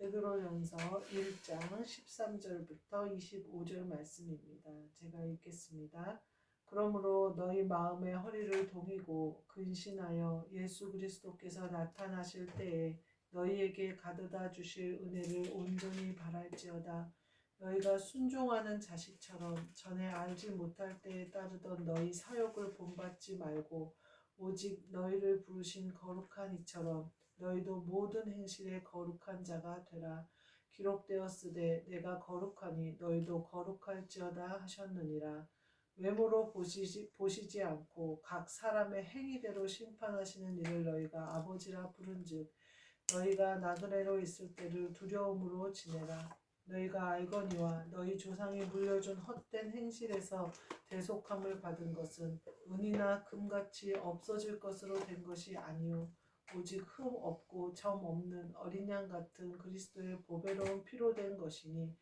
베드로전서 1장 13절부터 25절 말씀입니다. 제가 읽겠습니다. 그러므로 너희 마음의 허리를 동이고 근신하여 예수 그리스도께서 나타나실 때에 너희에게 가져다 주실 은혜를 온전히 바랄지어다. 너희가 순종하는 자식처럼 전에 알지 못할 때에 따르던 너희 사욕을 본받지 말고 오직 너희를 부르신 거룩한 이처럼 너희도 모든 행실에 거룩한 자가 되라. 기록되었으되 내가 거룩하니 너희도 거룩할지어다 하셨느니라. 외모로 보시지 않고 각 사람의 행위대로 심판하시는 이를 너희가 아버지라 부른즉 너희가 나그네로 있을 때를 두려움으로 지내라. 너희가 알거니와 너희 조상이 물려준 헛된 행실에서 대속함을 받은 것은 은이나 금같이 없어질 것으로 된 것이 아니요 오직 흠 없고 점 없는 어린 양 같은 그리스도의 보배로운 피로 된 것이니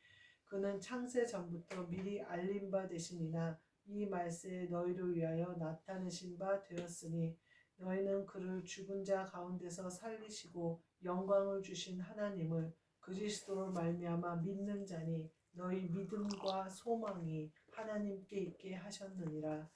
그는 창세 전부터 미리 알린 바 되시니나 이 말세에 너희를 위하여 나타내신 바 되었으니 너희는 그를 죽은 자 가운데서 살리시고 영광을 주신 하나님을 그리스도로 말미암아 믿는 자니 너희 믿음과 소망이 하나님께 있게 하셨느니라.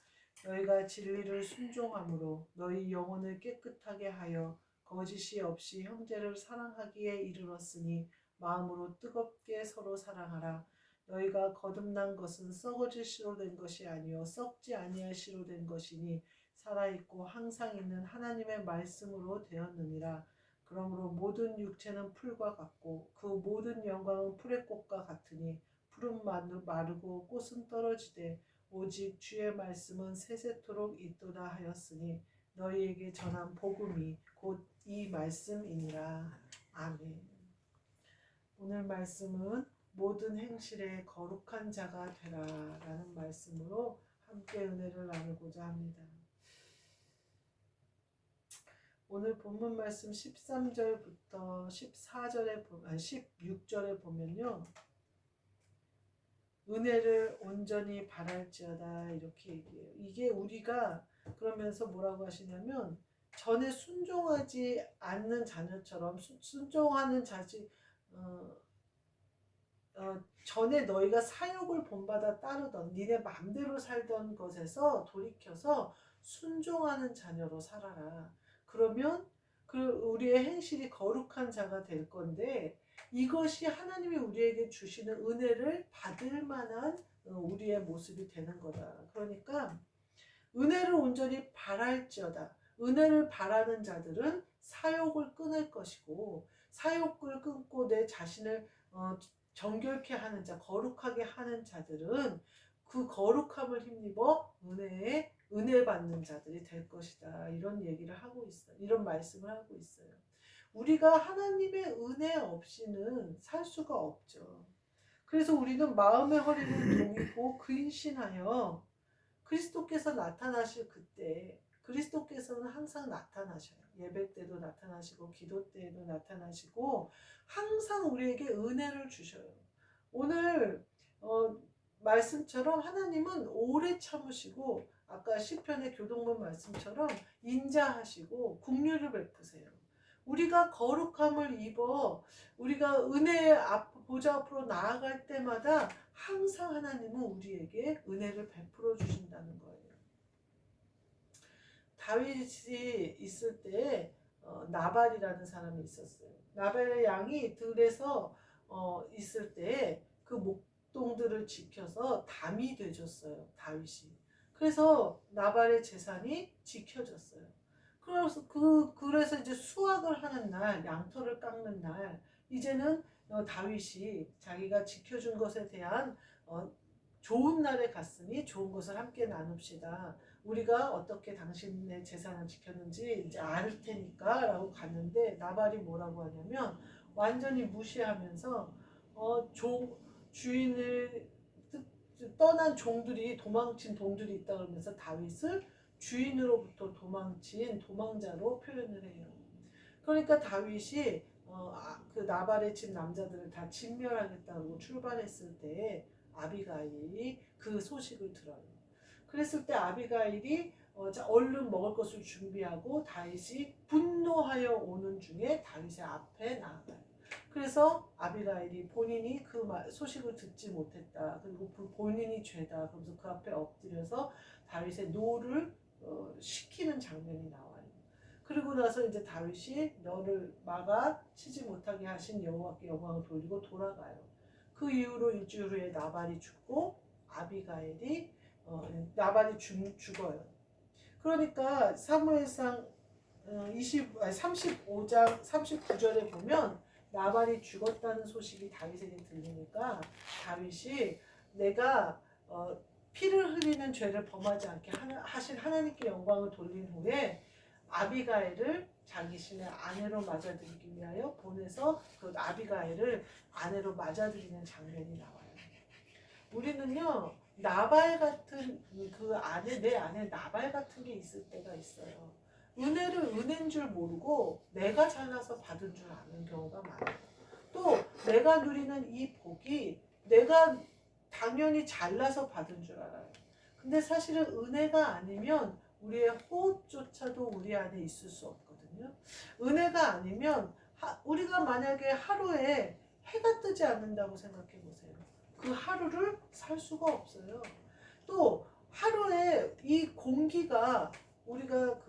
너희가 진리를 순종함으로 너희 영혼을 깨끗하게 하여 거짓이 없이 형제를 사랑하기에 이르렀으니 마음으로 뜨겁게 서로 사랑하라. 너희가 거듭난 것은 썩어질 씨로 된 것이 아니요 썩지 아니할 씨로 된 것이니 살아있고 항상 있는 하나님의 말씀으로 되었느니라. 그러므로 모든 육체는 풀과 같고 그 모든 영광은 풀의 꽃과 같으니 풀은 마르고 꽃은 떨어지되 오직 주의 말씀은 세세토록 있도다 하였으니 너희에게 전한 복음이 곧 이 말씀이니라. 아멘. 오늘 말씀은 모든 행실에 거룩한 자가 되라 라는 말씀으로 함께 은혜를 나누고자 합니다. 오늘 본문 말씀 13절부터 16절에 보면요. 은혜를 온전히 바랄지어다 이렇게 얘기해요. 이게 우리가 그러면서 뭐라고 하시냐면 전에 순종하지 않는 자녀처럼 순종하는 자식 전에 너희가 사욕을 본받아 따르던 니네 맘대로 살던 것에서 돌이켜서 순종하는 자녀로 살아라. 그러면 우리의 행실이 거룩한 자가 될 건데 이것이 하나님이 우리에게 주시는 은혜를 받을 만한 우리의 모습이 되는 거다. 그러니까 은혜를 온전히 바랄지어다. 은혜를 바라는 자들은 사욕을 끊을 것이고 사욕을 끊고 내 자신을 정결케 하는 자, 거룩하게 하는 자들은 그 거룩함을 힘입어 은혜 받는 자들이 될 것이다. 이런 얘기를 하고 있어요. 이런 말씀을 하고 있어요. 우리가 하나님의 은혜 없이는 살 수가 없죠. 그래서 우리는 마음의 허리를 동이고 근신하여 그리스도께서 나타나실 그때 그리스도께서는 항상 나타나셔요. 예배 때도 나타나시고 기도 때에도 나타나시고 항상 우리에게 은혜를 주셔요. 오늘 말씀처럼 하나님은 오래 참으시고 아까 시편의 교동본 말씀처럼 인자하시고 긍휼을 베푸세요. 우리가 거룩함을 입어 우리가 은혜의 보좌 앞으로 나아갈 때마다 항상 하나님은 우리에게 은혜를 베풀어 주신다는 거예요. 다윗이 있을 때 나발이라는 사람이 있었어요. 나발의 양이 들에서 있을 때 그 목동들을 지켜서 담이 되줬어요. 다윗이. 그래서 나발의 재산이 지켜졌어요. 그래서 이제 수확을 하는 날, 양털을 깎는 날, 이제는 다윗이 자기가 지켜준 것에 대한 좋은 날에 갔으니 좋은 것을 함께 나눕시다. 우리가 어떻게 당신의 재산을 지켰는지 이제 알 테니까 라고 갔는데 나발이 뭐라고 하냐면 완전히 무시하면서 주인을 떠난 종들이 도망친 종들이 있다 그러면서 다윗을 주인으로부터 도망친 도망자로 표현을 해요. 그러니까 다윗이 그 나발의 집 남자들을 다 진멸하겠다고 출발했을 때 아비가일이 그 소식을 들어요. 그랬을 때 아비가일이 얼른 먹을 것을 준비하고 다윗이 분노하여 오는 중에 다윗의 앞에 나아가요. 그래서 아비가일이 본인이 그 소식을 듣지 못했다. 그리고 본인이 죄다. 그러면서 그 앞에 엎드려서 다윗의 노를 시키는 장면이 나와요. 그리고 나서 이제 다윗이 너를 막아 치지 못하게 하신 여호와께 영광을 돌리고 돌아가요. 그 이후로 일주일 후에 나발이 죽고 아비가일이 나발이 죽어요. 그러니까 사무엘상 35장 39절에 보면 나발이 죽었다는 소식이 다윗에게 들리니까 다윗이 내가 피를 흘리는 죄를 범하지 않게 하신 하나님께 영광을 돌린 후에 아비가일을 자기 신의 아내로 맞아들이기 위하여 보내서 그 아비가일을 아내로 맞아들이는 장면이 나와요. 우리는요 나발 같은 그 아내 내 안에 나발 같은 게 있을 때가 있어요. 은혜를 은혜인 줄 모르고 내가 잘나서 받은 줄 아는 경우가 많아요. 또 내가 누리는 이 복이 내가 당연히 잘나서 받은 줄 알아요. 근데 사실은 은혜가 아니면 우리의 호흡조차도 우리 안에 있을 수 없거든요. 은혜가 아니면 우리가 만약에 하루에 해가 뜨지 않는다고 생각해 보세요. 그 하루를 살 수가 없어요. 또 하루에 이 공기가 우리가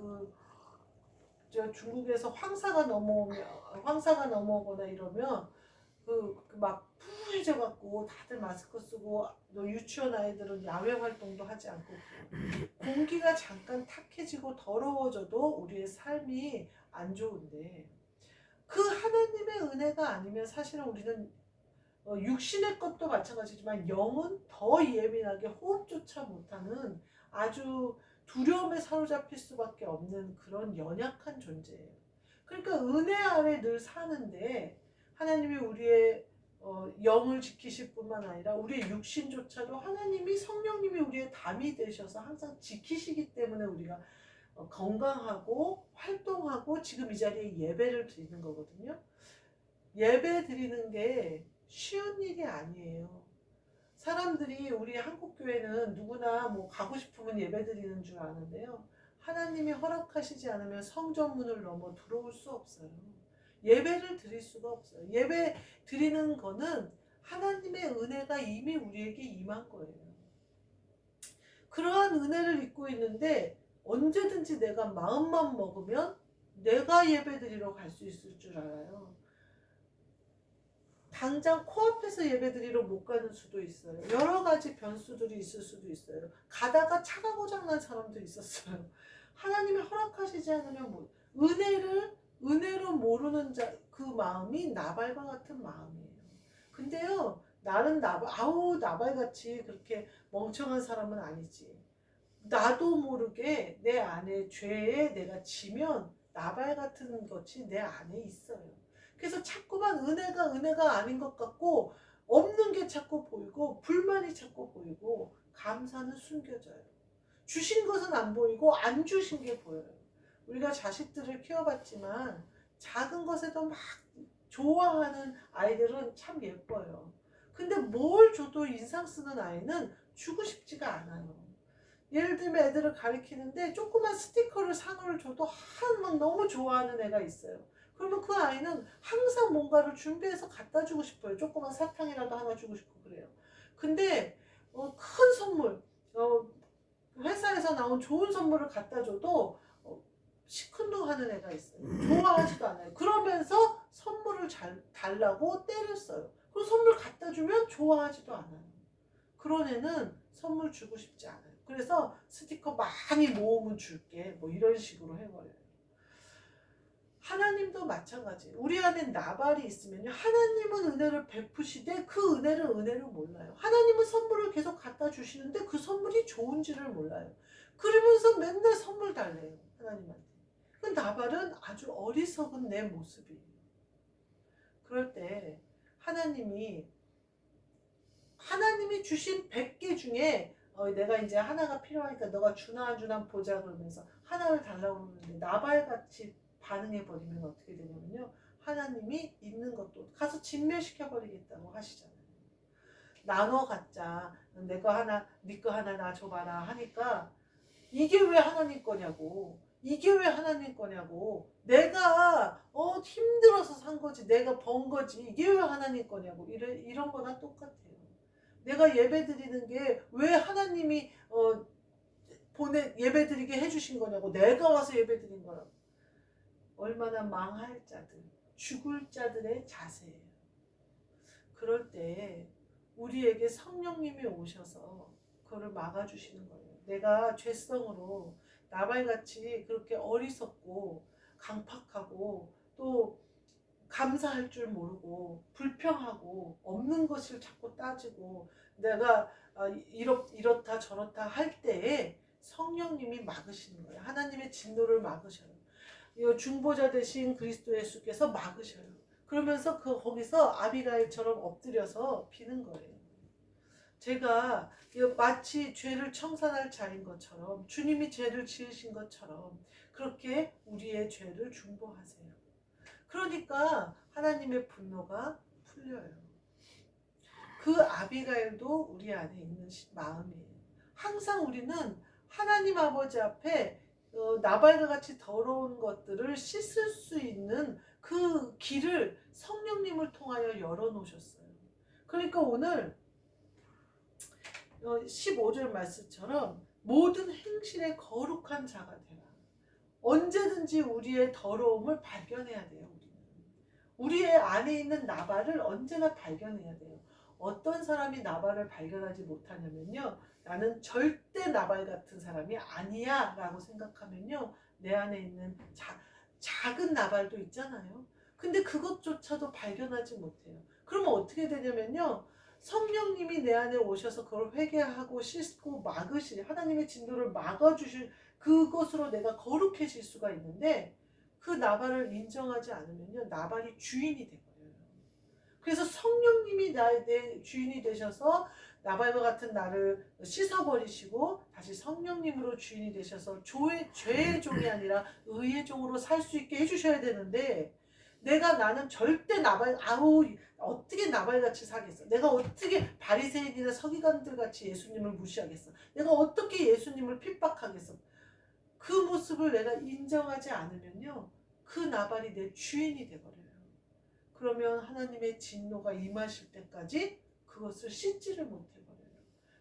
중국에서 황사가 넘어오거나 이러면 막 푸해져 갖고 다들 마스크 쓰고 유치원 아이들은 야외 활동도 하지 않고 공기가 잠깐 탁해지고 더러워져도 우리의 삶이 안 좋은데 그 하나님의 은혜가 아니면 사실은 우리는 육신의 것도 마찬가지지만 영은 더 예민하게 호흡조차 못하는 아주 두려움에 사로잡힐 수밖에 없는 그런 연약한 존재예요. 그러니까 은혜 아래 늘 사는데 하나님이 우리의 영을 지키실 뿐만 아니라 우리의 육신조차도 하나님이 성령님이 우리의 담이 되셔서 항상 지키시기 때문에 우리가 건강하고 활동하고 지금 이 자리에 예배를 드리는 거거든요. 예배 드리는 게 쉬운 일이 아니에요. 사람들이 우리 한국교회는 누구나 뭐 가고 싶으면 예배 드리는 줄 아는데요. 하나님이 허락하시지 않으면 성전문을 넘어 들어올 수 없어요. 예배를 드릴 수가 없어요. 예배 드리는 거는 하나님의 은혜가 이미 우리에게 임한 거예요. 그러한 은혜를 입고 있는데 언제든지 내가 마음만 먹으면 내가 예배 드리러 갈 수 있을 줄 알아요. 당장 코앞에서 예배드리러 못 가는 수도 있어요. 여러 가지 변수들이 있을 수도 있어요. 가다가 차가 고장난 사람도 있었어요. 하나님이 허락하시지 않으면 뭐 은혜로 모르는 그 마음이 나발과 같은 마음이에요. 근데요 나는 나발같이 그렇게 멍청한 사람은 아니지. 나도 모르게 내 안에 죄에 내가 지면 나발 같은 것이 내 안에 있어요. 그래서 자꾸만 은혜가 아닌 것 같고 없는 게 자꾸 보이고 불만이 자꾸 보이고 감사는 숨겨져요. 주신 것은 안 보이고 안 주신 게 보여요. 우리가 자식들을 키워봤지만 작은 것에도 막 좋아하는 아이들은 참 예뻐요. 근데 뭘 줘도 인상 쓰는 아이는 주고 싶지가 않아요. 예를 들면 애들을 가리키는데 조그만 스티커를 상을 줘도 막 너무 좋아하는 애가 있어요. 그러면 그 아이는 항상 뭔가를 준비해서 갖다 주고 싶어요. 조그만 사탕이라도 하나 주고 싶고 그래요. 근데 큰 선물, 회사에서 나온 좋은 선물을 갖다 줘도 시큰둥하는 애가 있어요. 좋아하지도 않아요. 그러면서 선물을 달라고 때를 써요. 그리고 선물 갖다 주면 좋아하지도 않아요. 그런 애는 선물 주고 싶지 않아요. 그래서 스티커 많이 모으면 줄게 뭐 이런 식으로 해버려요. 하나님도 마찬가지. 우리 안에 나발이 있으면요. 하나님은 은혜를 베푸시되 그 은혜를 몰라요. 하나님은 선물을 계속 갖다 주시는데 그 선물이 좋은지를 몰라요. 그러면서 맨날 선물 달래요. 하나님한테. 그 나발은 아주 어리석은 내 모습이에요. 그럴 때 하나님이 주신 100개 중에 내가 이제 하나가 필요하니까 너가 주나 안 주나 보자 그러면서 하나를 달라고 그러는데 나발같이 반응해버리면 어떻게 되냐면요. 하나님이 있는 것도 가서 진멸시켜버리겠다고 하시잖아요. 나눠 갖자. 내 거 하나, 네 거 하나 나 줘봐라 하니까 이게 왜 하나님 거냐고. 이게 왜 하나님 거냐고. 내가 힘들어서 산 거지, 내가 번 거지, 이게 왜 하나님 거냐고. 이런 거나 똑같아요. 내가 예배 드리는 게 왜 하나님이 예배 드리게 해주신 거냐고. 내가 와서 예배 드린 거라고. 얼마나 망할 자들, 죽을 자들의 자세예요. 그럴 때 우리에게 성령님이 오셔서 그거를 막아주시는 거예요. 내가 죄성으로 나발같이 그렇게 어리석고 강팍하고 또 감사할 줄 모르고 불평하고 없는 것을 자꾸 따지고 내가 이렇다 저렇다 할 때에 성령님이 막으시는 거예요. 하나님의 진노를 막으셔요. 이 중보자 되신 그리스도 예수께서 막으셔요. 그러면서 거기서 아비가일처럼 엎드려서 비는 거예요. 제가 마치 죄를 청산할 자인 것처럼 주님이 죄를 지으신 것처럼 그렇게 우리의 죄를 중보하세요. 그러니까 하나님의 분노가 풀려요. 그 아비가일도 우리 안에 있는 마음이에요. 항상 우리는 하나님 아버지 앞에 나발과 같이 더러운 것들을 씻을 수 있는 그 길을 성령님을 통하여 열어놓으셨어요. 그러니까 오늘 15절 말씀처럼 모든 행실에 거룩한 자가 되라. 언제든지 우리의 더러움을 발견해야 돼요. 우리의 안에 있는 나발을 언제나 발견해야 돼요. 어떤 사람이 나발을 발견하지 못하냐면요, 나는 절대 나발 같은 사람이 아니야 라고 생각하면요, 내 안에 있는 작은 나발도 있잖아요. 근데 그것조차도 발견하지 못해요. 그러면 어떻게 되냐면요, 성령님이 내 안에 오셔서 그걸 회개하고 씻고 하나님의 진노를 막아주실 그것으로 내가 거룩해질 수가 있는데, 그 나발을 인정하지 않으면요, 나발이 주인이 돼버려요. 그래서 성령님이 내 주인이 되셔서 나발과 같은 나를 씻어버리시고 다시 성령님으로 주인이 되셔서 죄의 종이 아니라 의의 종으로 살 수 있게 해주셔야 되는데, 나는 절대 어떻게 나발같이 살겠어. 내가 어떻게 바리새인이나 서기관들 같이 예수님을 무시하겠어. 내가 어떻게 예수님을 핍박하겠어. 그 모습을 내가 인정하지 않으면요, 그 나발이 내 주인이 돼버려요. 그러면 하나님의 진노가 임하실 때까지 그것을 씻지를 못해버려요.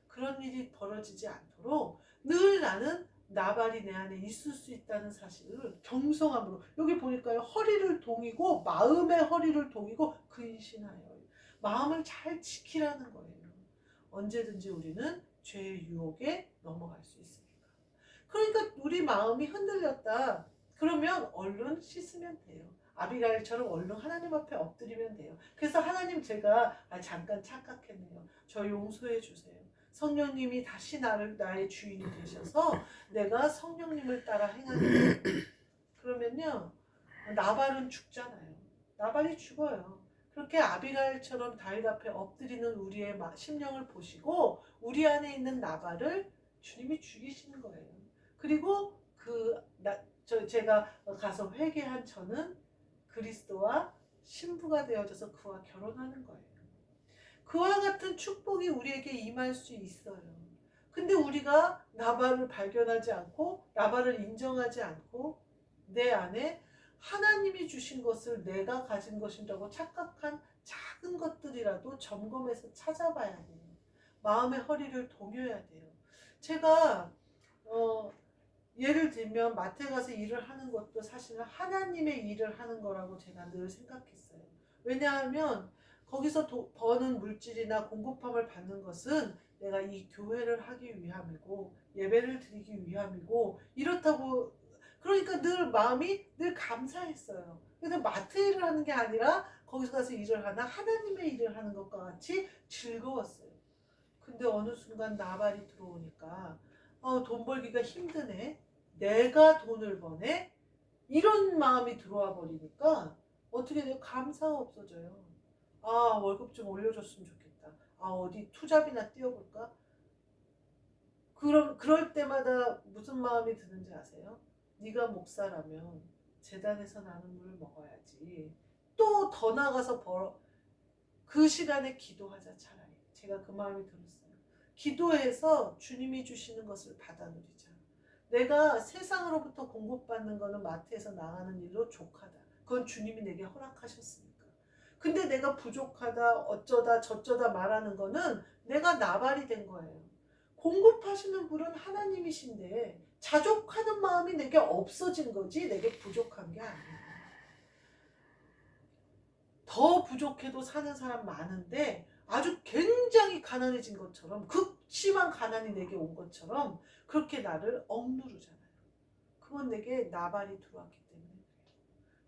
그런 일이 벌어지지 않도록 늘 나는 나발이 내 안에 있을 수 있다는 사실을 경성함으로, 여기 보니까요, 허리를 동이고 마음의 허리를 동이고 근신하여 마음을 잘 지키라는 거예요. 언제든지 우리는 죄의 유혹에 넘어갈 수 있으니까. 그러니까 우리 마음이 흔들렸다 그러면 얼른 씻으면 돼요. 아비가일처럼 얼른 하나님 앞에 엎드리면 돼요. 그래서 하나님, 제가 잠깐 착각했네요. 저 용서해 주세요. 성령님이 다시 나의 주인이 되셔서 내가 성령님을 따라 행하는 거예요. 그러면요, 나발은 죽잖아요. 나발이 죽어요. 그렇게 아비가일처럼 다윗 앞에 엎드리는 우리의 심령을 보시고 우리 안에 있는 나발을 주님이 죽이시는 거예요. 그리고 제가 가서 회개한 저는 그리스도와 신부가 되어져서 그와 결혼하는 거예요. 그와 같은 축복이 우리에게 임할 수 있어요. 근데 우리가 나발을 발견하지 않고 나발을 인정하지 않고 내 안에 하나님이 주신 것을 내가 가진 것이라고 착각한 작은 것들이라도 점검해서 찾아봐야 돼요. 마음의 허리를 동여야 돼요. 제가 예를 들면 마트에 가서 일을 하는 것도 사실은 하나님의 일을 하는 거라고 제가 늘 생각했어요. 왜냐하면 거기서 버는 물질이나 공급함을 받는 것은 내가 이 교회를 하기 위함이고 예배를 드리기 위함이고 이렇다고, 그러니까 늘 마음이 늘 감사했어요. 그래서 마트 일을 하는 게 아니라 거기서 가서 일을 하나 하나님의 일을 하는 것과 같이 즐거웠어요. 근데 어느 순간 나발이 들어오니까 돈 벌기가 힘드네, 내가 돈을 버네, 이런 마음이 들어와 버리니까 어떻게 돼요? 감사가 없어져요. 월급 좀 올려줬으면 좋겠다. 어디 투잡이나 뛰어볼까? 그럴 때마다 무슨 마음이 드는지 아세요? 네가 목사라면 재단에서 나는 물을 먹어야지. 또 더 나가서 그 시간에 기도하자 차라리. 제가 그 마음이 들었어요. 기도해서 주님이 주시는 것을 받아 누리자. 내가 세상으로부터 공급받는 거는 마트에서 나가는 일로 족하다. 그건 주님이 내게 허락하셨으니까. 근데 내가 부족하다, 어쩌다 저쩌다 말하는 거는 내가 나발이 된 거예요. 공급하시는 분은 하나님이신데 자족하는 마음이 내게 없어진 거지 내게 부족한 게 아니에요. 더 부족해도 사는 사람 많은데 아주 굉장히 가난해진 것처럼, 극심한 가난이 내게 온 것처럼 그렇게 나를 억누르잖아요. 그건 내게 나발이 들어왔기 때문에 그래요.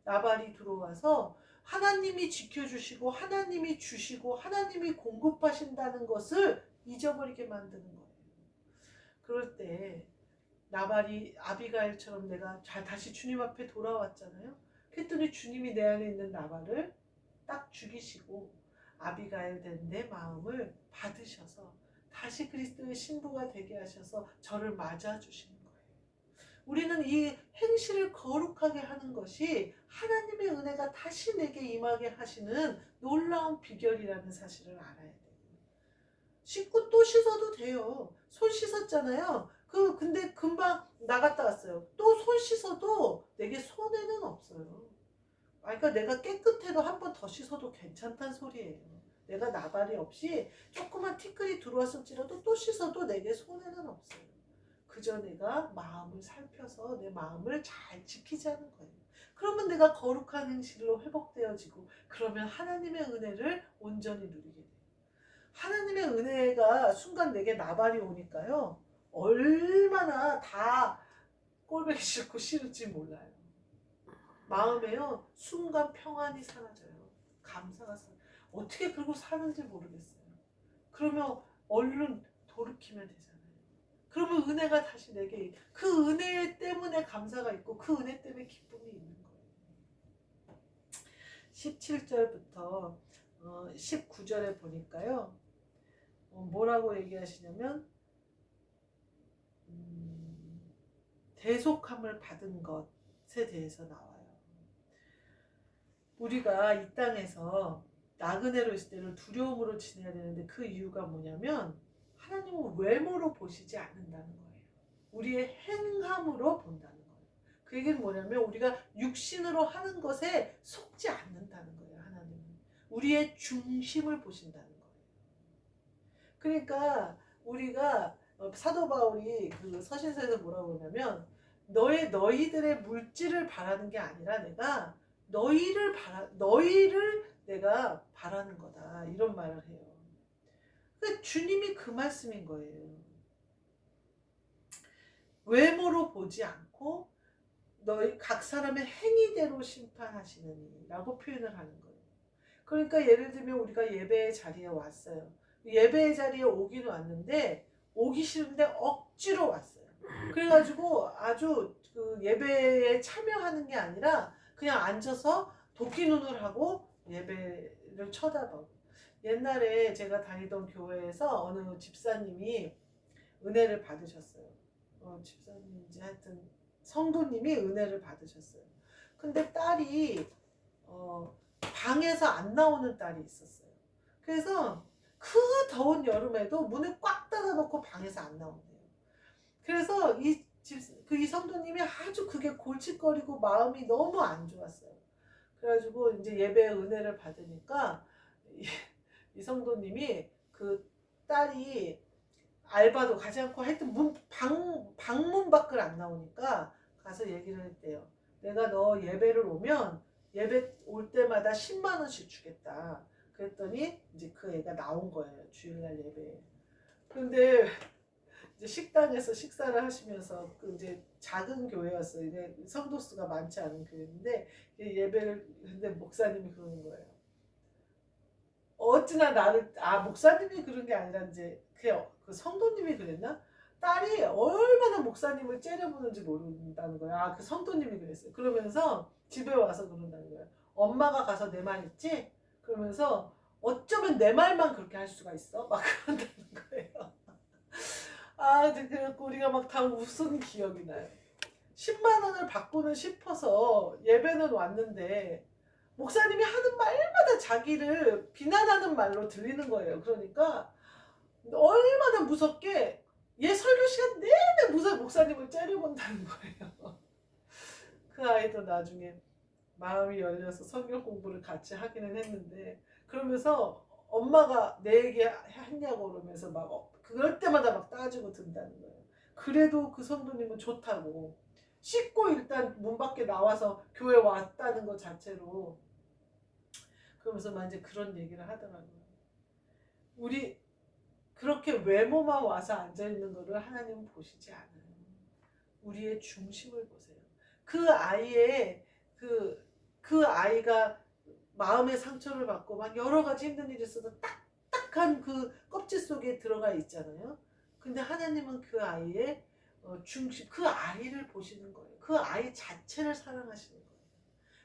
나발이 들어와서 하나님이 지켜주시고 하나님이 주시고 하나님이 공급하신다는 것을 잊어버리게 만드는 거예요. 그럴 때 나발이 아비가일처럼 내가 다시 주님 앞에 돌아왔잖아요. 그랬더니 주님이 내 안에 있는 나발을 딱 죽이시고 아비가일 된 내 마음을 받으셔서 다시 그리스도의 신부가 되게 하셔서 저를 맞아주시는 거예요. 우리는 이 행실을 거룩하게 하는 것이 하나님의 은혜가 다시 내게 임하게 하시는 놀라운 비결이라는 사실을 알아야 돼요. 씻고 또 씻어도 돼요. 손 씻었잖아요. 근데 금방 나갔다 왔어요. 또 손 씻어도 내게 손해는 없어요. 그러니까 내가 깨끗해도 한 번 더 씻어도 괜찮단 소리예요. 내가 나발이 없이 조그만 티끌이 들어왔을지라도 또 씻어도 내게 손해는 없어요. 그저 내가 마음을 살펴서 내 마음을 잘 지키자는 거예요. 그러면 내가 거룩한 행실로 회복되어지고 그러면 하나님의 은혜를 온전히 누리게 돼요. 하나님의 은혜가 순간 내게 나발이 오니까요. 얼마나 다 꼴보기 싫고 싫을지 몰라요. 마음에요. 순간 평안이 사라져요. 감사가 사라져요. 어떻게 그러고 사는지 모르겠어요. 그러면 얼른 돌이키면 되잖아요. 그러면 은혜가 다시 내게, 그 은혜 때문에 감사가 있고 그 은혜 때문에 기쁨이 있는 거예요. 17절부터 19절에 보니까요. 뭐라고 얘기하시냐면 대속함을 받은 것에 대해서 나와요. 우리가 이 땅에서 나그네로 있을 때를 두려움으로 지내야 되는데 그 이유가 뭐냐면 하나님은 외모로 보시지 않는다는 거예요. 우리의 행함으로 본다는 거예요. 그 얘기는 뭐냐면 우리가 육신으로 하는 것에 속지 않는다는 거예요. 하나님은 우리의 중심을 보신다는 거예요. 그러니까 우리가 사도 바울이 그 서신서에서 뭐라고 그러냐면 너희들의 물질을 바라는 게 아니라 내가 너희를 내가 바라는 거다, 이런 말을 해요. 그러니까 주님이 그 말씀인 거예요. 외모로 보지 않고 너희 각 사람의 행위대로 심판하시느니라고 표현을 하는 거예요. 그러니까 예를 들면 우리가 예배의 자리에 왔어요. 예배의 자리에 오기는 왔는데 오기 싫은데 억지로 왔어요. 그래가지고 아주 그 예배에 참여하는 게 아니라 그냥 앉아서 도끼 눈을 하고 예배를 쳐다보고. 옛날에 제가 다니던 교회에서 어느 집사님이 은혜를 받으셨어요. 집사님인지 하여튼 성도님이 은혜를 받으셨어요. 근데 딸이 방에서 안 나오는 딸이 있었어요. 그래서 그 더운 여름에도 문을 꽉 닫아놓고 방에서 안 나온대요. 그래서 이 성도님이 아주 그게 골칫거리고 마음이 너무 안 좋았어요. 그래가지고 이제 예배의 은혜를 받으니까 이 성도님이 그 딸이 알바도 가지 않고 하여튼 방문 밖을 안 나오니까 가서 얘기를 했대요. 내가 너 예배를 오면 예배 올 때마다 10만 원씩 주겠다. 그랬더니 이제 그 애가 나온 거예요. 주일날 예배에. 그런데 이제 식당에서 식사를 하시면서 그 이제 작은 교회였어요. 이게 성도 수가 많지 않은 교회인데 예배를, 근데 목사님이 그러는 거예요. 어찌나 나를, 목사님이 그런 게 아니라 이제 그 성도님이 그랬나? 딸이 얼마나 목사님을 째려보는지 모른다는 거야. 그 성도님이 그랬어요. 그러면서 집에 와서 그런다는 거야. 엄마가 가서 내 말 했지? 그러면서 어쩌면 내 말만 그렇게 할 수가 있어? 막 그런다는 거예요. 그래갖고 우리가 막 다 웃은 기억이 나요. 10만 원을 받고는 싶어서 예배는 왔는데 목사님이 하는 말마다 자기를 비난하는 말로 들리는 거예요. 그러니까 얼마나 무섭게 얘 설교 시간 내내 목사님을 째려본다는 거예요. 그 아이도 나중에 마음이 열려서 성경 공부를 같이 하기는 했는데, 그러면서 엄마가 내 얘기 했냐고 그러면서 막 그럴 때마다 막 따지고 든다는 거예요. 그래도 그 성도님은 좋다고, 씻고 일단 문 밖에 나와서 교회 왔다는 것 자체로. 그러면서 막 이제 그런 얘기를 하더라고요. 우리 그렇게 외모만 와서 앉아있는 거를 하나님은 보시지 않아요. 우리의 중심을 보세요. 그 아이의 그 아이가 마음의 상처를 받고 막 여러 가지 힘든 일이 있어도 딱딱한 그 껍질 속에 들어가 있잖아요. 근데 하나님은 그 아이의 중심, 그 아이를 보시는 거예요. 그 아이 자체를 사랑하시는 거예요.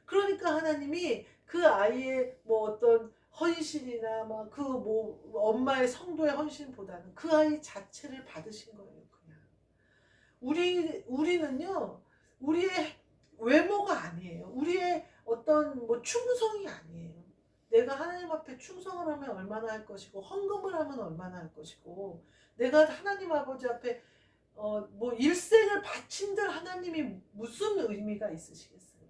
그러니까 하나님이 그 아이의 뭐 어떤 헌신이나 막 그 뭐 엄마의 성도의 헌신보다는 그 아이 자체를 받으신 거예요. 그냥 우리는요, 우리의 외모가 아니에요. 우리의 어떤 뭐 충성이 아니에요. 내가 하나님 앞에 충성을 하면 얼마나 할 것이고, 헌금을 하면 얼마나 할 것이고, 내가 하나님 아버지 앞에 뭐 일생을 바친들 하나님이 무슨 의미가 있으시겠어요?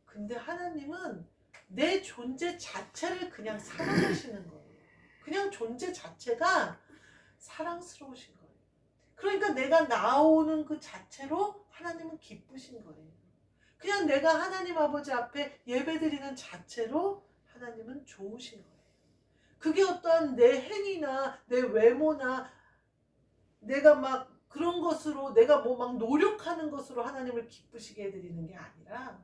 근데 하나님은 내 존재 자체를 그냥 사랑하시는 거예요. 그냥 존재 자체가 사랑스러우신 거예요. 그러니까 내가 나오는 그 자체로 하나님은 기쁘신 거예요. 그냥 내가 하나님 아버지 앞에 예배드리는 자체로 하나님은 좋으신 거예요. 그게 어떠한 내 행위나 내 외모나 내가 막 그런 것으로, 내가 뭐 막 노력하는 것으로 하나님을 기쁘시게 해드리는 게 아니라,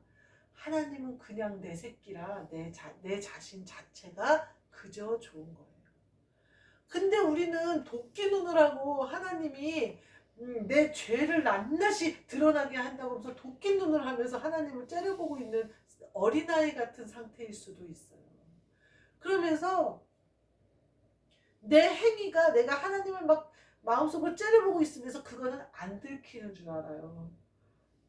하나님은 그냥 내 새끼라 내 자신 자체가 그저 좋은 거예요. 근데 우리는 도끼 눈을 하고 하나님이 내 죄를 낱낱이 드러나게 한다고 해서 도끼 눈을 하면서 하나님을 째려보고 있는 어린아이 같은 상태일 수도 있어요. 그러면서 내 행위가 내가 하나님을 막 마음속으로 째려보고 있으면서 그거는 안 들키는 줄 알아요.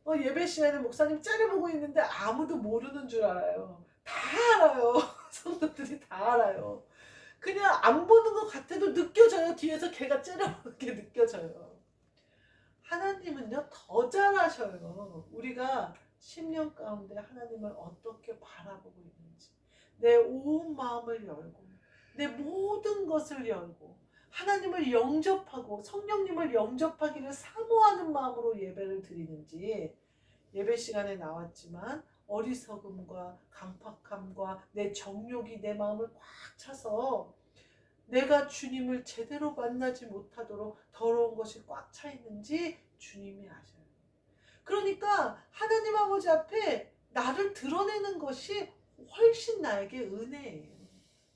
예배 시간에 목사님 째려보고 있는데 아무도 모르는 줄 알아요. 다 알아요. 성도들이 다 알아요. 그냥 안 보는 것 같아도 느껴져요. 뒤에서 걔가 째려보는 게 느껴져요. 하나님은요, 더 잘하셔요. 우리가 10년 가운데 하나님을 어떻게 바라보고 있는지, 내 온 마음을 열고 내 모든 것을 열고 하나님을 영접하고 성령님을 영접하기를 사모하는 마음으로 예배를 드리는지, 예배 시간에 나왔지만 어리석음과 강팍함과 내 정욕이 내 마음을 꽉 차서 내가 주님을 제대로 만나지 못하도록 더러운 것이 꽉 차 있는지 주님이 아셔요. 그러니까 하나님 아버지 앞에 나를 드러내는 것이 훨씬 나에게 은혜예요.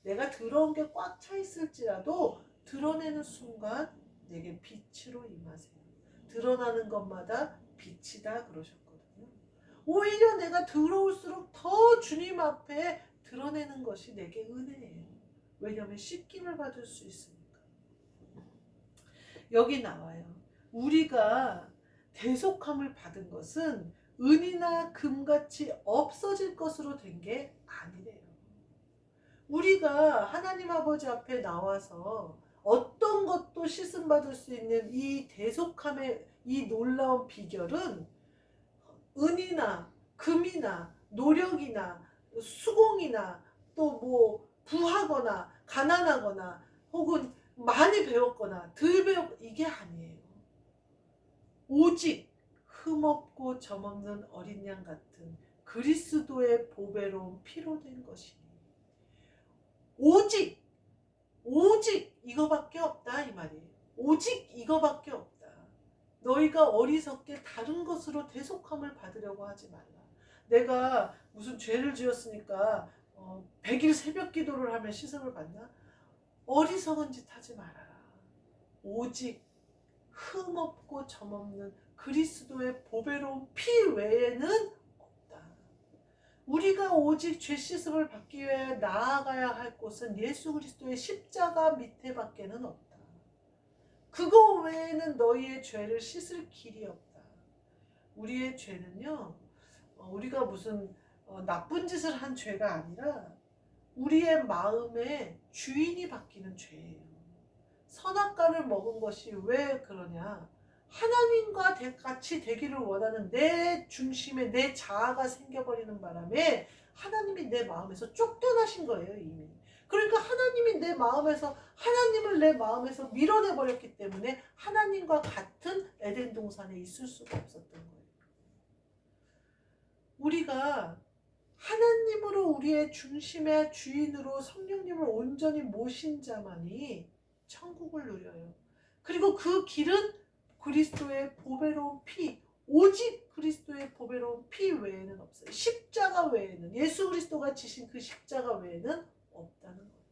내가 더러운 게 꽉 차 있을지라도 드러내는 순간 내게 빛으로 임하세요. 드러나는 것마다 빛이다 그러셨거든요. 오히려 내가 더러울수록 더 주님 앞에 드러내는 것이 내게 은혜예요. 왜냐하면 씻김을 받을 수 있으니까. 여기 나와요. 우리가 대속함을 받은 것은 은이나 금같이 없어질 것으로 된 게 아니래요. 우리가 하나님 아버지 앞에 나와서 어떤 것도 씻음 받을 수 있는 이 대속함의 이 놀라운 비결은 은이나 금이나 노력이나 수공이나 또 뭐 부하거나 가난하거나 혹은 많이 배웠거나 덜 배웠, 이게 아니에요. 오직 흠없고 점없는 어린 양 같은 그리스도의 보배로운 피로 된 것이니, 오직 이거밖에 없다 이 말이에요. 오직 이거밖에 없다. 너희가 어리석게 다른 것으로 대속함을 받으려고 하지 말라. 내가 무슨 죄를 지었으니까 100일 새벽 기도를 하면 씻음을 받나? 어리석은 짓 하지 말아라. 오직 흠없고 점없는 그리스도의 보배로운 피 외에는 없다. 우리가 오직 죄 씻음을 받기 위해 나아가야 할 곳은 예수 그리스도의 십자가 밑에 밖에는 없다. 그거 외에는 너희의 죄를 씻을 길이 없다. 우리의 죄는요, 우리가 무슨 나쁜 짓을 한 죄가 아니라 우리의 마음의 주인이 바뀌는 죄예요. 선악과를 먹은 것이 왜 그러냐? 하나님과 같이 되기를 원하는 내 중심에 내 자아가 생겨버리는 바람에 하나님이 내 마음에서 쫓겨나신 거예요, 이미. 그러니까 하나님이 내 마음에서, 하나님을 내 마음에서 밀어내버렸기 때문에 하나님과 같은 에덴 동산에 있을 수가 없었던 거예요. 우리가 하나님으로 우리의 중심의 주인으로 성령님을 온전히 모신 자만이 천국을 누려요. 그리고 그 길은 그리스도의 보배로운 피, 오직 그리스도의 보배로운 피 외에는 없어요. 십자가 외에는, 예수 그리스도가 지신 그 십자가 외에는 없다는 거예요.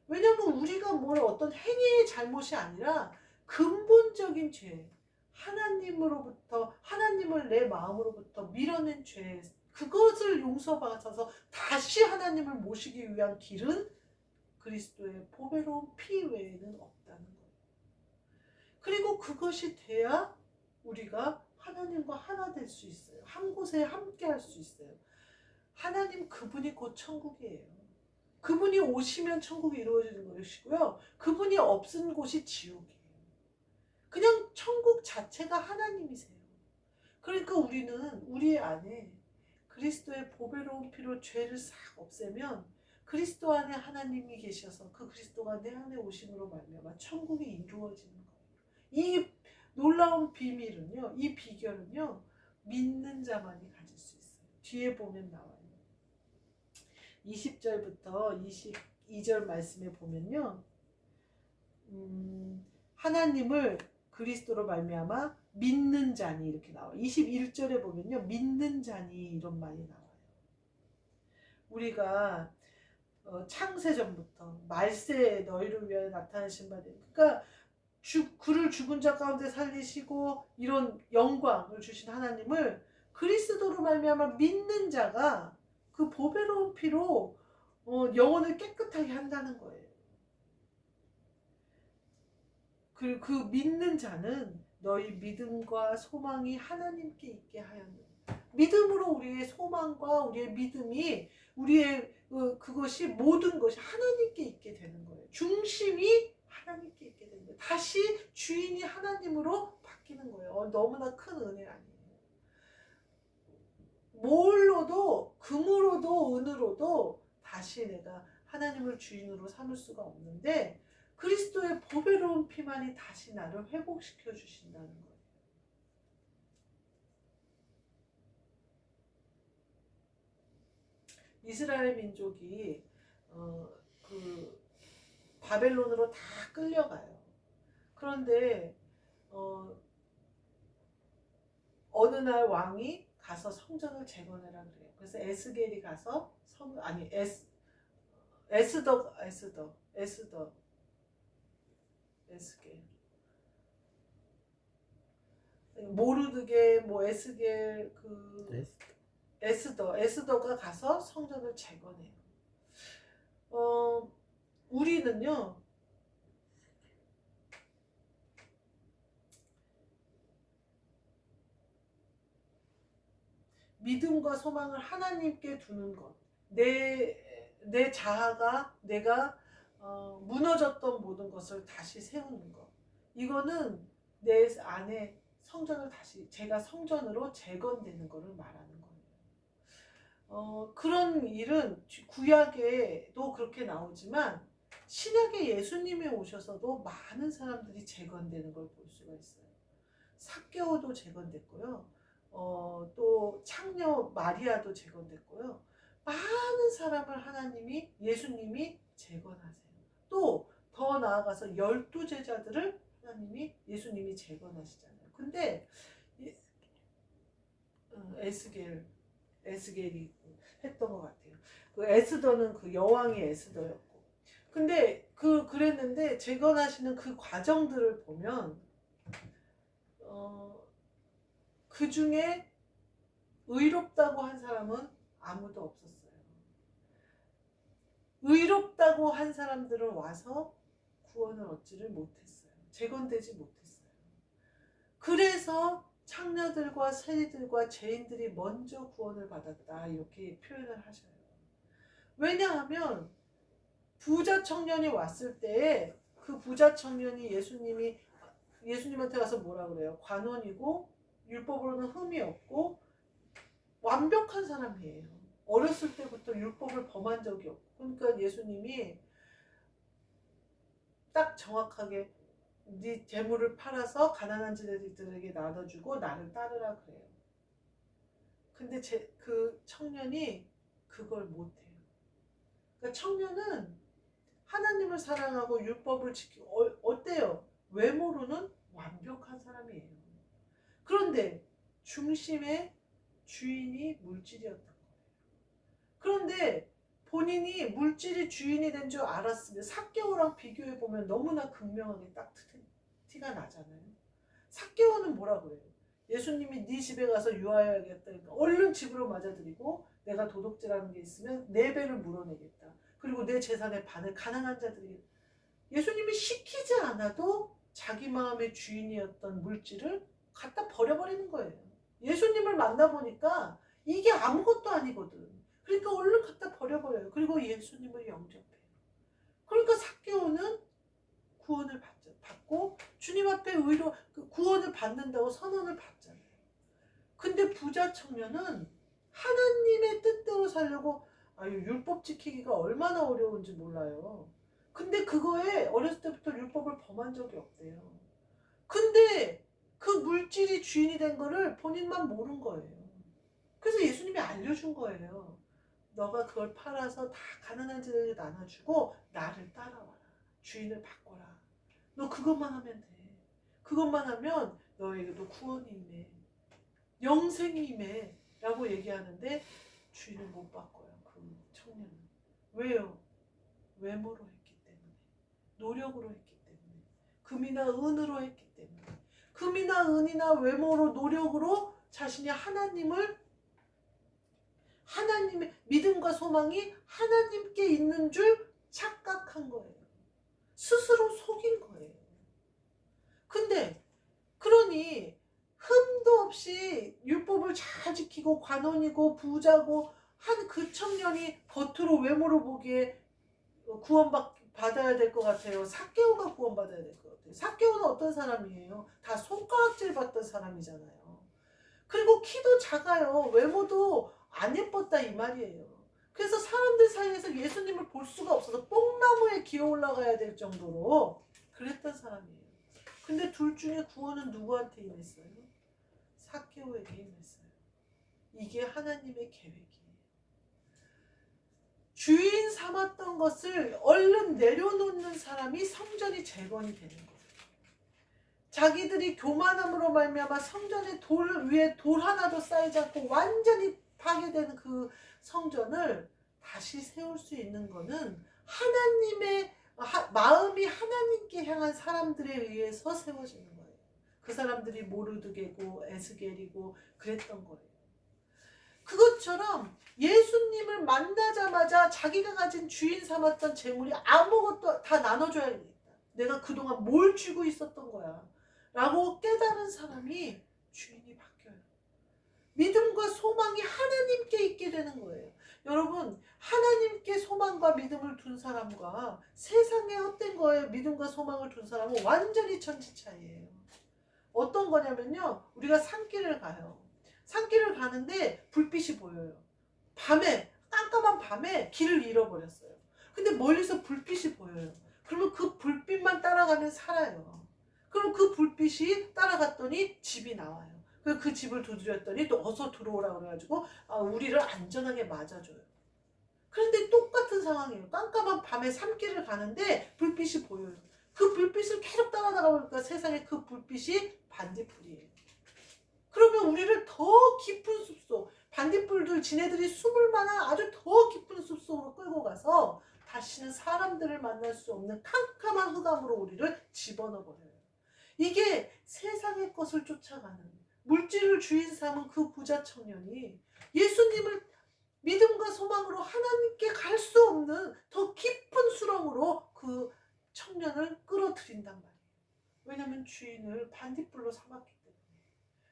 왜냐하면 우리가 뭘 어떤 행위의 잘못이 아니라 근본적인 죄, 하나님으로부터, 하나님을 내 마음으로부터 밀어낸 죄, 그것을 용서받아서 다시 하나님을 모시기 위한 길은 그리스도의 보배로운 피 외에는 없다는 거예요. 그리고 그것이 돼야 우리가 하나님과 하나 될 수 있어요. 한 곳에 함께 할 수 있어요. 하나님 그분이 곧 천국이에요. 그분이 오시면 천국이 이루어지는 것이고요. 그분이 없은 곳이 지옥이에요. 그냥 천국 자체가 하나님이세요. 그러니까 우리는 우리 안에 그리스도의 보배로운 피로 죄를 싹 없애면 그리스도 안에 하나님이 계셔서 그 그리스도가 내 안에 오심으로 말미암아 천국이 이루어지는 거예요. 이 놀라운 비밀은요, 이 비결은요, 믿는 자만이 가질 수 있어요. 뒤에 보면 나와요. 20절부터 22절 말씀에 보면요, 하나님을 그리스도로 말미암아 믿는 자니 이렇게 나와요. 21절에 보면요, 믿는 자니 이런 말이 나와요. 우리가 창세전부터 말세에 너희를 위하여 나타나신 바 되니, 그러니까 그를 죽은 자 가운데 살리시고 이런 영광을 주신 하나님을 그리스도로 말미암아 믿는 자가 그 보배로운 피로 영혼을 깨끗하게 한다는 거예요. 그 믿는 자는 너희 믿음과 소망이 하나님께 있게 하였느니라. 믿음으로 우리의 소망과 우리의 믿음이, 우리의 그것이 모든 것이 하나님께 있게 되는 거예요. 중심이 하나님께 있게 되는 거예요. 다시 주인이 하나님으로 바뀌는 거예요. 너무나 큰 은혜 아니에요. 뭘로도, 금으로도 은으로도 다시 내가 하나님을 주인으로 삼을 수가 없는데 그리스도의 보배로운 피만이 다시 나를 회복시켜 주신다는 거예요. 이스라엘 민족이 그 바벨론으로 다 끌려가요. 그런데 어느 날 왕이 가서 성전을 재건해라 그래요. 그래서 에스겔이 가서 에스겔 모르드게 뭐 에스겔 에스더가 가서 성전을 재건해요. 우리는요, 믿음과 소망을 하나님께 두는 것, 내 자아가, 내가 무너졌던 모든 것을 다시 세우는 것, 이거는 내 안에 성전을 다시, 제가 성전으로 재건되는 것을 말하는 거예요. 그런 일은 구약에도 그렇게 나오지만 신약에 예수님이 오셔서도 많은 사람들이 재건되는 걸 볼 수가 있어요. 삭개오도 재건됐고요. 또 창녀 마리아도 재건됐고요. 많은 사람을 하나님이, 예수님이 재건하세요. 또 더 나아가서 12제자들을 하나님이, 예수님이 재건하시잖아요. 근데 에스겔이 했던 것 같아요. 그 에스더는 그 여왕의 에스더였고. 근데 그랬는데 재건하시는 그 과정들을 보면 그 중에 의롭다고 한 사람은 아무도 없었어요. 의롭다고 한 사람들은 와서 구원을 얻지를 못했어요. 재건되지 못했어요. 그래서 창녀들과 세리들과 죄인들이 먼저 구원을 받았다, 이렇게 표현을 하셔요. 왜냐하면 부자 청년이 왔을 때에 그 그 부자 청년이 예수님한테 가서 뭐라 그래요? 관원이고 율법으로는 흠이 없고 완벽한 사람이에요. 어렸을 때부터 율법을 범한 적이 없고. 그러니까 예수님이 딱 정확하게 네 재물을 팔아서 가난한 자들에게 나눠주고 나를 따르라 그래요. 근데 그 청년이 그걸 못해요. 그러니까 청년은 하나님을 사랑하고 율법을 지키고 어때요? 외모로는 완벽한 사람이에요. 그런데 중심의 주인이 물질이었던 거예요. 그런데 본인이 물질이 주인이 된 줄 알았으면 삭개오랑 비교해 보면 너무나 극명하게 딱 티가 나잖아요. 삭개오는 뭐라 그래요? 예수님이 네 집에 가서 유하여야겠다. 그러니까 얼른 집으로 맞아들이고 내가 도둑질하는 게 있으면 4배를 물어내겠다. 그리고 내 재산의 반을 가난한 자들에게. 예수님이 시키지 않아도 자기 마음의 주인이었던 물질을 갖다 버려버리는 거예요. 예수님을 만나보니까 이게 아무것도 아니거든. 그러니까 얼른 갖다 버려버려요. 그리고 예수님을 영접해요. 그러니까 삭개오는 구원을 받고 주님 앞에 의로 구원을 받는다고 선언을 받잖아요. 근데 부자 청년은 하나님의 뜻대로 살려고 율법 지키기가 얼마나 어려운지 몰라요. 근데 그거에 어렸을 때부터 율법을 범한 적이 없대요. 근데 그 물질이 주인이 된 거를 본인만 모른 거예요. 그래서 예수님이 알려준 거예요. 너가 그걸 팔아서 다 가난한 자들에게 나눠주고 나를 따라와라. 주인을 바꿔라. 너 그것만 하면 돼. 그것만 하면 너에게도 구원이 임해. 영생이 임해. 라고 얘기하는데 주인을 못 바꿔요. 그 청년은. 왜요? 외모로 했기 때문에. 노력으로 했기 때문에. 금이나 은으로 했기 때문에. 금이나 은이나 외모로 노력으로 자신이 하나님의 믿음과 소망이 하나님께 있는 줄 착각한 거예요. 스스로 속인 거예요. 근데 그러니 흠도 없이 율법을 잘 지키고 관원이고 부자고 한 그 청년이 겉으로 외모로 보기에 구원받아야 될 것 같아요. 삭개오가 구원받아야 될 것 같아요. 삭개오는 어떤 사람이에요? 다 손가락질 받던 사람이잖아요. 그리고 키도 작아요. 외모도 안 예뻤다 이 말이에요. 그래서 사람들 사이에서 예수님을 볼 수가 없어서 뽕나무에 기어 올라가야 될 정도로 그랬던 사람이에요. 근데 둘 중에 구원은 누구한테 임했어요? 삭개오에게 임했어요. 이게 하나님의 계획이에요. 주인 삼았던 것을 얼른 내려놓는 사람이 성전이 재건이 되는 거예요. 자기들이 교만함으로 말미암아 성전의 돌 위에 돌 하나도 쌓이지 않고 완전히 파괴되는 그 성전을 다시 세울 수 있는 거는 하나님의 마음이 하나님께 향한 사람들에 의해서 세워지는 거예요. 그 사람들이 모르드게고 에스겔이고 그랬던 거예요. 그것처럼 예수님을 만나자마자 자기가 가진 주인 삼았던 재물이 아무것도 다 나눠줘야겠다. 내가 그동안 뭘 쥐고 있었던 거야 라고 깨달은 사람이 주인이 바뀌어요. 믿음과 소망이 하나님께 있게 되는 거예요. 여러분, 하나님께 소망과 믿음을 둔 사람과 세상에 헛된 거에 믿음과 소망을 둔 사람은 완전히 천지 차이예요. 어떤 거냐면요, 우리가 산길을 가요. 산길을 가는데 불빛이 보여요. 밤에, 깜깜한 밤에 길을 잃어버렸어요. 근데 멀리서 불빛이 보여요. 그러면 그 불빛만 따라가면 살아요. 그럼 그 불빛이 따라갔더니 집이 나와요. 그 집을 두드렸더니 또 어서 들어오라 그래가지고 우리를 안전하게 맞아줘요. 그런데 똑같은 상황이에요. 깜깜한 밤에 산길을 가는데 불빛이 보여요. 그 불빛을 계속 따라다가 보니까 세상에 그 불빛이 반딧불이에요. 그러면 우리를 더 깊은 숲속, 반딧불들 지네들이 숨을 만한 아주 더 깊은 숲속으로 끌고 가서 다시는 사람들을 만날 수 없는 캄캄한 흑암으로 우리를 집어넣어 버려요. 이게 세상의 것을 쫓아가는 물질을 주인 삼은 그 부자 청년이 예수님을 믿음과 소망으로 하나님께 갈 수 없는 더 깊은 수렁으로 그 청년을 끌어들인단 말이에요. 왜냐하면 주인을 반딧불로 삼았기 때문에.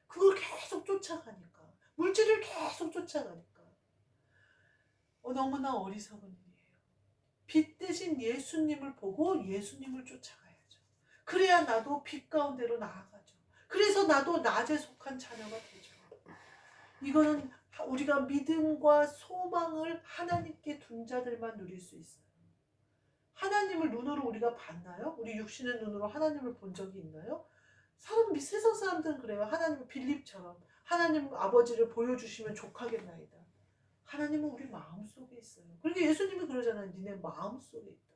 그걸 계속 쫓아가니까. 물질을 계속 쫓아가니까. 너무나 어리석은 일이에요. 빛 대신 예수님을 보고 예수님을 쫓아가야 돼요. 그래야 나도 빛 가운데로 나아가죠. 그래서 나도 낮에 속한 자녀가 되죠. 이거는 우리가 믿음과 소망을 하나님께 둔 자들만 누릴 수 있어요. 하나님을 눈으로 우리가 봤나요? 우리 육신의 눈으로 하나님을 본 적이 있나요? 세상 사람들은 그래요. 하나님은 빌립처럼 하나님 아버지를 보여주시면 족하겠나이다. 하나님은 우리 마음속에 있어요. 그러니까 예수님이 그러잖아요. 니네 마음속에 있다.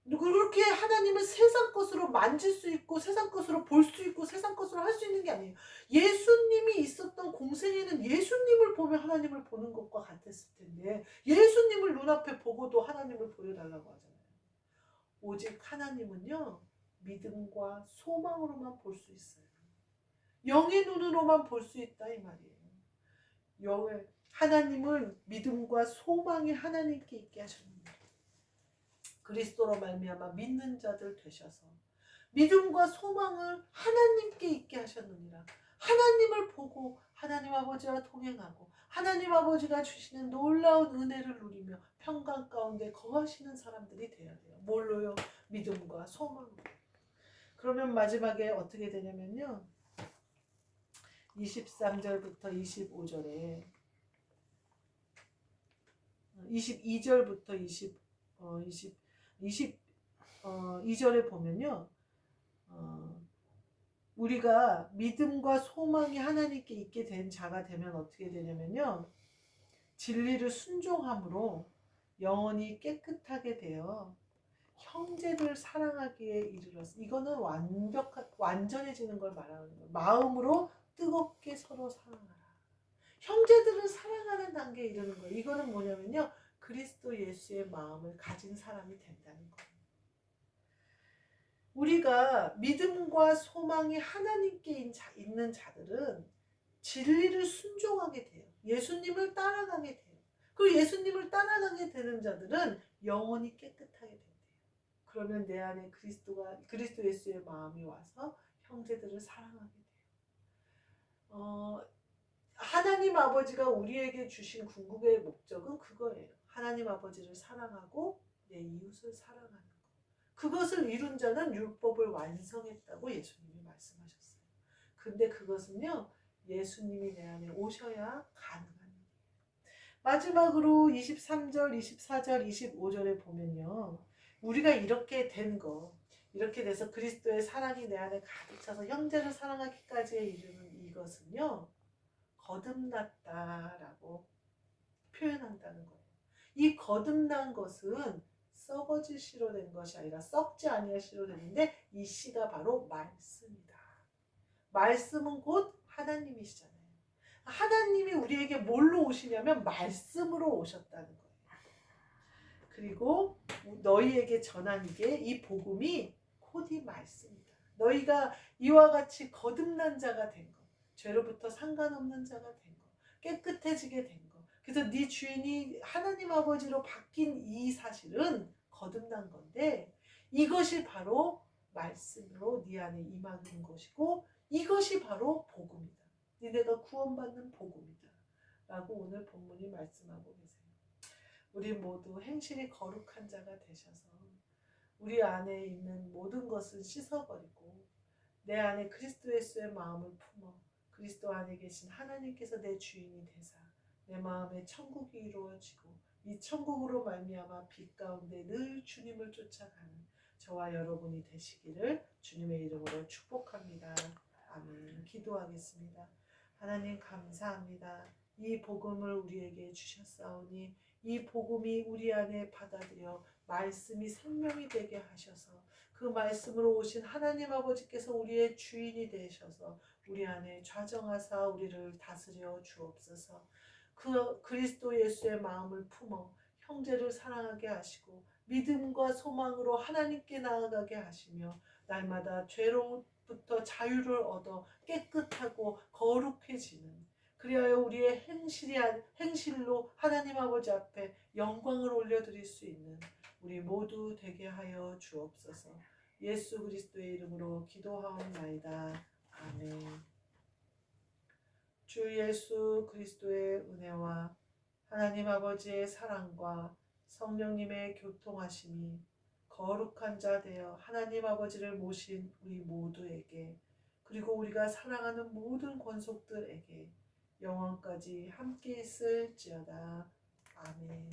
그렇게 하나님은 세상 것으로 만질 수 있고 세상 것으로 볼 수 있고 세상 것으로 할 수 있는 게 아니에요. 예수님이 있었던 공생애는 예수님을 보며 하나님을 보는 것과 같았을 텐데 예수님을 눈앞에 보고도 하나님을 보여달라고 하잖아요. 오직 하나님은요, 믿음과 소망으로만 볼 수 있어요. 영의 눈으로만 볼 수 있다 이 말이에요. 하나님을 믿음과 소망이 하나님께 있게 하셨습니다. 그리스도로 말미암아 믿는 자들 되셔서 믿음과 소망을 하나님께 있게 하셨느니라. 하나님을 보고 하나님 아버지와 동행하고 하나님 아버지가 주시는 놀라운 은혜를 누리며 평강 가운데 거하시는 사람들이 되어야 돼요. 뭘로요? 믿음과 소망으로. 그러면 마지막에 어떻게 되냐면요, 23절부터 25절에 22절부터 22절에 보면요, 우리가 믿음과 소망이 하나님께 있게 된 자가 되면 어떻게 되냐면요, 진리를 순종함으로 영혼이 깨끗하게 되어 형제를 사랑하기에 이르렀어. 이거는 완전해지는 걸 말하는 거예요. 마음으로 뜨겁게 서로 사랑하라. 형제들을 사랑하는 단계에 이르는 거예요. 이거는 뭐냐면요, 그리스도 예수의 마음을 가진 사람이 된다는 거예요. 우리가 믿음과 소망이 하나님께 있는 자들은 진리를 순종하게 돼요. 예수님을 따라가게 돼요. 그리고 예수님을 따라가게 되는 자들은 영혼이 깨끗하게 된대요. 그러면 내 안에 그리스도 예수의 마음이 와서 형제들을 사랑하게 돼요. 하나님 아버지가 우리에게 주신 궁극의 목적은 그거예요. 하나님 아버지를 사랑하고 내 이웃을 사랑하는 것. 그것을 이룬 자는 율법을 완성했다고 예수님이 말씀하셨어요. 근데 그것은요, 예수님이 내 안에 오셔야 가능한 일이에요. 마지막으로 23절, 24절, 25절에 보면요, 우리가 이렇게 된 거, 이렇게 돼서 그리스도의 사랑이 내 안에 가득 차서 형제를 사랑하기까지에 이르는 이것은요, 거듭났다라고 표현한다는 거예요. 이 거듭난 것은 썩어질 씨로 된 것이 아니라 썩지 아니할 씨로 되는데, 이 씨가 바로 말씀이다. 말씀은 곧 하나님이시잖아요. 하나님이 우리에게 뭘로 오시냐면 말씀으로 오셨다는 거예요. 그리고 너희에게 전한 이게 이 복음이 곧 이 말씀이다. 너희가 이와 같이 거듭난 자가 된 것, 죄로부터 상관없는 자가 된 것, 깨끗해지게 된 것, 그래서 네 주인이 하나님 아버지로 바뀐 이 사실은 거듭난 건데, 이것이 바로 말씀으로 네 안에 임하는 것이고 이것이 바로 복음이다. 니네가 구원받는 복음이다 라고 오늘 본문이 말씀하고 계세요. 우리 모두 행실이 거룩한 자가 되셔서 우리 안에 있는 모든 것을 씻어버리고 내 안에 그리스도 예수의 마음을 품어 그리스도 안에 계신 하나님께서 내 주인이 되사 내 마음에 천국이 이루어지고 이 천국으로 말미암아 빛 가운데 늘 주님을 쫓아가는 저와 여러분이 되시기를 주님의 이름으로 축복합니다. 아멘. 기도하겠습니다. 하나님 감사합니다. 이 복음을 우리에게 주셨사오니 이 복음이 우리 안에 받아들여 말씀이 생명이 되게 하셔서 그 말씀으로 오신 하나님 아버지께서 우리의 주인이 되셔서 우리 안에 좌정하사 우리를 다스려 주옵소서. 그 그리스도 예수의 마음을 품어 형제를 사랑하게 하시고 믿음과 소망으로 하나님께 나아가게 하시며 날마다 죄로부터 자유를 얻어 깨끗하고 거룩해지는, 그리하여 우리의 행실로 하나님 아버지 앞에 영광을 올려드릴 수 있는 우리 모두 되게 하여 주옵소서. 예수 그리스도의 이름으로 기도하옵나이다. 아멘. 주 예수 그리스도의 은혜와 하나님 아버지의 사랑과 성령님의 교통하심이 거룩한 자 되어 하나님 아버지를 모신 우리 모두에게 그리고 우리가 사랑하는 모든 권속들에게 영원까지 함께 있을지어다. 아멘.